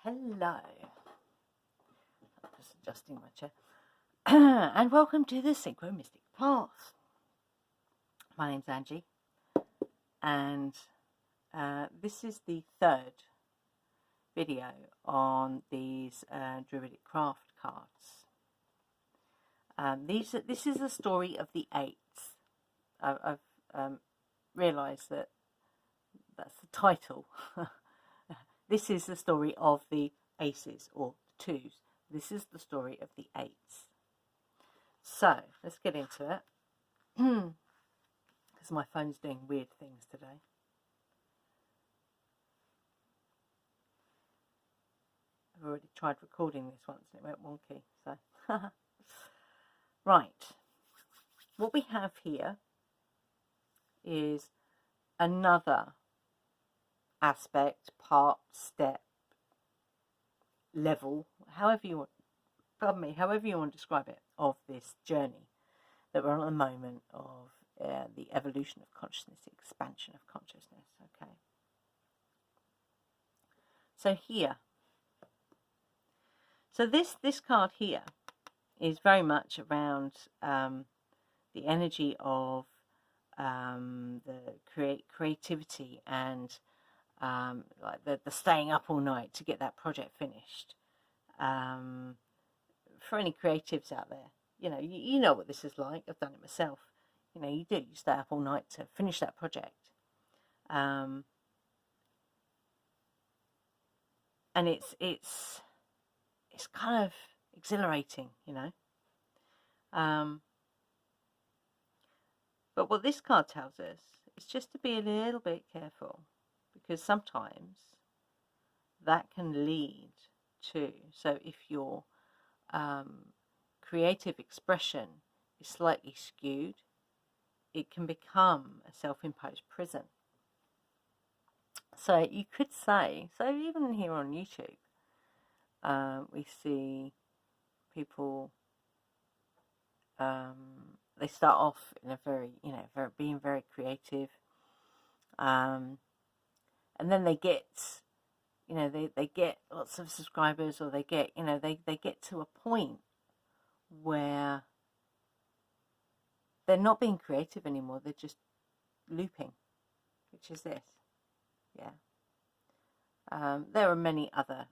Hello, I'm just adjusting my chair, and welcome to the Synchro Mystic Path. My name's Angie, and this is the third video on these Druidic craft cards. This is the story of the eights. I've realised that that's the title. This is the story of the aces, or the twos. This is the story of the eights. So, let's get into it. Because my phone's doing weird things today. I've already tried recording this once and it went wonky. So, right. What we have here is another aspect, part, step, level, however you want, however you want to describe it, of this journey that we're on at the moment of the evolution of consciousness, the expansion of consciousness. Okay. So here, this card here is very much around the energy of the creativity and like the staying up all night to get that project finished. For any creatives out there, you know what this is like. I've done it myself. You stay up all night to finish that project, and it's kind of exhilarating, But what this card tells us is just to be a little bit careful, because sometimes that can lead to, so if your creative expression is slightly skewed, it can become a self-imposed prison. So you could say, so even here on YouTube, we see people, they start off in a very, being very creative, and then they get, they get lots of subscribers, or they get, they get to a point where they're not being creative anymore. They're just looping, which is this. Yeah. There are many other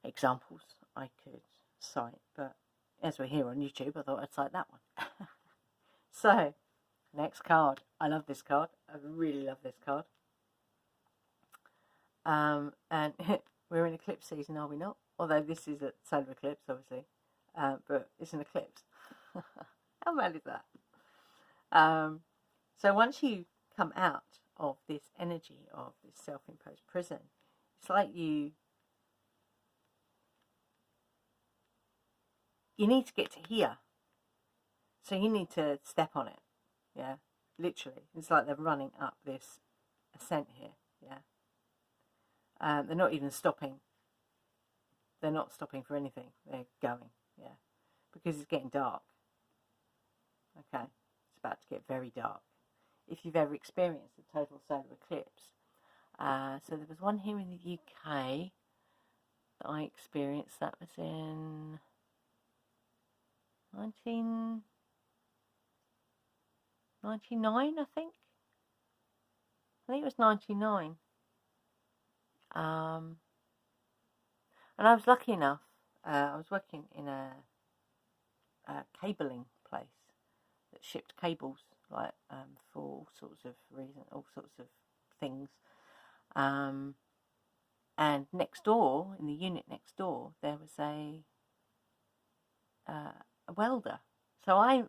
examples I could cite, but as we're here on YouTube, I thought I'd cite that one. So, next card. I love this card. I really love this card. And we're in eclipse season, are we not? Although this is a solar eclipse, obviously, but it's an eclipse. How mad is that? So once you come out of this energy of this self-imposed prison, it's like you need to get to here. So you need to step on it. Yeah, literally. It's like they're running up this ascent here. Yeah. They're not even stopping. They're not stopping for anything. They're going. Yeah. Because it's getting dark. Okay. It's about to get very dark. If you've ever experienced a total solar eclipse. So there was one here in the UK that I experienced. That was in 1999, I think. I think it was 99. And I was lucky enough, I was working in a cabling place that shipped cables, like for all sorts of reasons, all sorts of things. And next door, in the unit next door, there was a welder. So I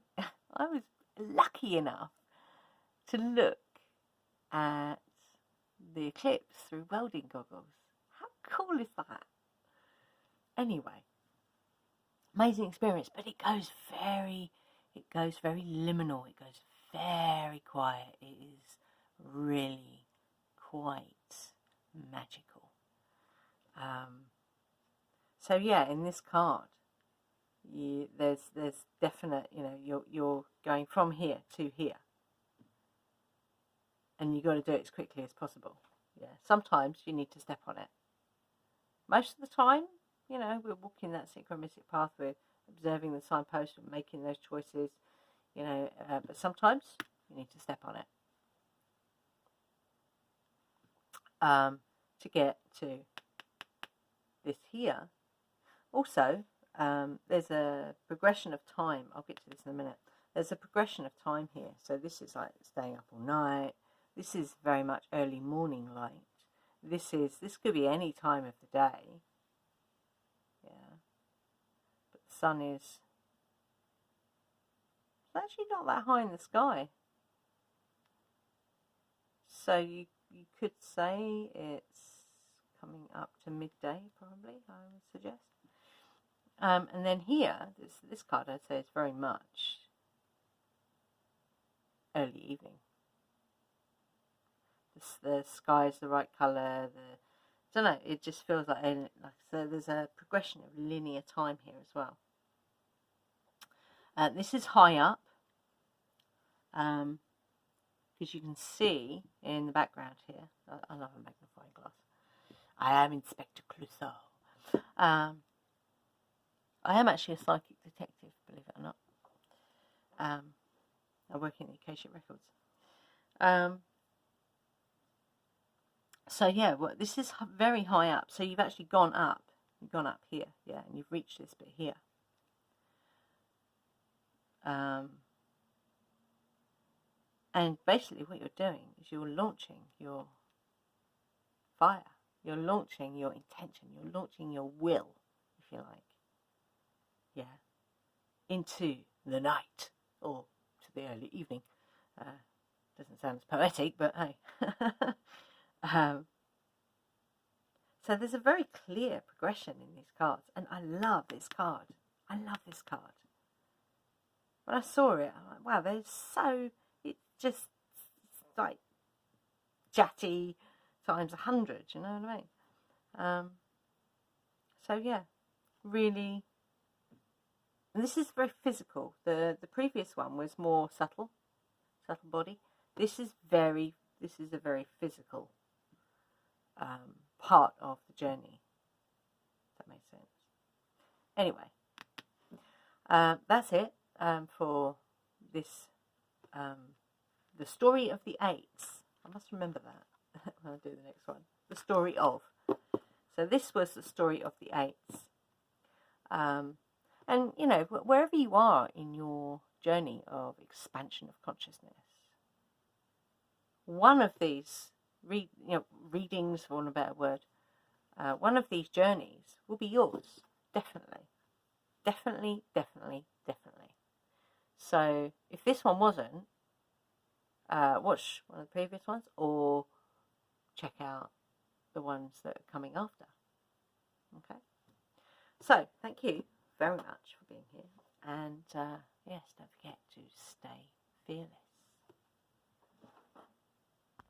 was lucky enough to look at the eclipse through welding goggles. How cool is that? Anyway, amazing experience, but it goes very liminal. It goes very quiet. It is really quite magical. So yeah, in this card, there's definite, you're going from here to here, and you got to do it as quickly as possible. Yeah, sometimes you need to step on it, Most of the time, you know, we're walking that synchronistic path, we're observing the signpost, we're making those choices, you know, but sometimes you need to step on it to get to this here. Also, there's a progression of time. I'll get to this in a minute. There's a progression of time here. So this is like staying up all night. This is very much early morning light. This could be any time of the day. Yeah. But the sun is actually not that high in the sky. So you could say it's coming up to midday, probably, I would suggest. And then here, this card, I'd say, is very much early evening. The sky is the right colour. I don't know, it just feels like so there's a progression of linear time here as well. This is high up, because you can see in the background here. I love a magnifying glass. I am Inspector Clouseau. I am actually a psychic detective, believe it or not. I work in the Akashic Records. So yeah, well, this is very high up. So you've actually gone up. You've gone up here, yeah, and you've reached this bit here. And basically what you're doing is you're launching your fire. You're launching your intention. You're launching your will, if you like. Yeah. Into the night, or to the early evening. Doesn't sound as poetic, but hey. So there's a very clear progression in these cards, and I love this card. I love this card. When I saw it, I'm like, wow, it's just like Jatty times 100, you know what I mean? So yeah, really, and this is very physical. The previous one was more subtle body. This is a very physical part of the journey. If that makes sense. Anyway, that's it for this. The story of the eights. I must remember that when I do the next one. The story of. So this was the story of the eights. And, you know, wherever you are in your journey of expansion of consciousness, one of these readings, for want of a better word, one of these journeys will be yours. Definitely. Definitely, definitely, definitely. So if this one wasn't, watch one of the previous ones, or check out the ones that are coming after. Okay. So thank you very much for being here, and yes, don't forget to stay fearless.